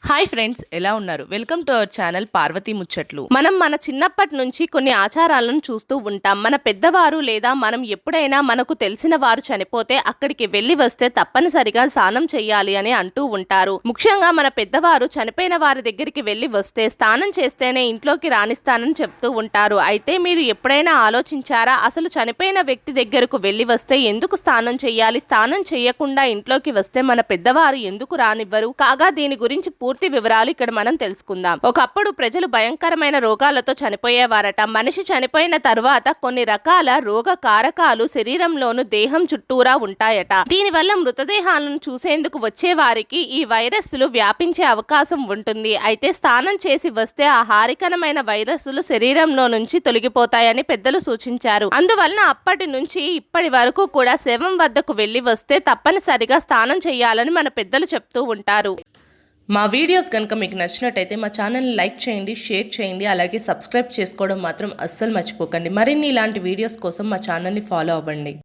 Hi friends, ఎలా ఉన్నారు? Welcome to our channel Parvati ముచ్చట్లు. మనం మన చిన్నప్పటి నుంచి కొన్ని ఆచారాలను చూస్తూ ఉంటాం. మన పెద్దవారు లేదా మనం ఎప్పుడైనా మనకు తెలిసిన వారు చనిపోతే అక్కడికి వెళ్లి వస్తే తప్పనిసరిగా స్నానం చేయాలి అని అంటూ ఉంటారు. ముఖ్యంగా మన పెద్దవారు చనిపోయిన వారి దగ్గరికి వెళ్లి వస్తే స్నానం చేస్తేనే ఇంట్లోకి రాణిస్తానని చెప్తూ ఉంటారు. అయితే మీరు ఎప్పుడైనా ఆలోచించారా? అసలు చనిపోయిన వ్యక్తి దగ్గరకు వెళ్లి వస్తే ఎందుకు స్నానం చేయాలి? స్నానం చేయకుండా ఇంట్లోకి వస్తే మన పెద్దవారు ఎందుకు రానివ్వరు? కాగా దీని గురించి పూర్తి వివరాలు ఇక్కడ మనం తెలుసుకుందాం. ఒకప్పుడు ప్రజలు భయంకరమైన రోగాలతో చనిపోయేవారట. మనిషి చనిపోయిన తరువాత కొన్ని రకాల రోగ కారకాలు శరీరంలోను దేహం చుట్టూరా ఉంటాయట. దీనివల్ల మృతదేహాలను చూసేందుకు వచ్చే వారికి ఈ వైరస్లు వ్యాపించే అవకాశం ఉంటుంది. అయితే స్నానం చేసి వస్తే ఆ హానికరమైన వైరస్లు శరీరంలో నుంచి తొలగిపోతాయని పెద్దలు సూచించారు. అందువలన అప్పటి నుంచి ఇప్పటి వరకు కూడా శవం వద్దకు వెళ్లి వస్తే తప్పనిసరిగా స్నానం చేయాలని మన పెద్దలు చెప్తూ ఉంటారు. మా వీడియోస్ కనుక మీకు నచ్చినట్టయితే మా ఛానల్ని లైక్ చేయండి, షేర్ చేయండి, అలాగే సబ్స్క్రైబ్ చేసుకోవడం మాత్రం అస్సలు మర్చిపోకండి. మరిన్ని ఇలాంటి వీడియోస్ కోసం మా ఛానల్ని ఫాలో అవ్వండి.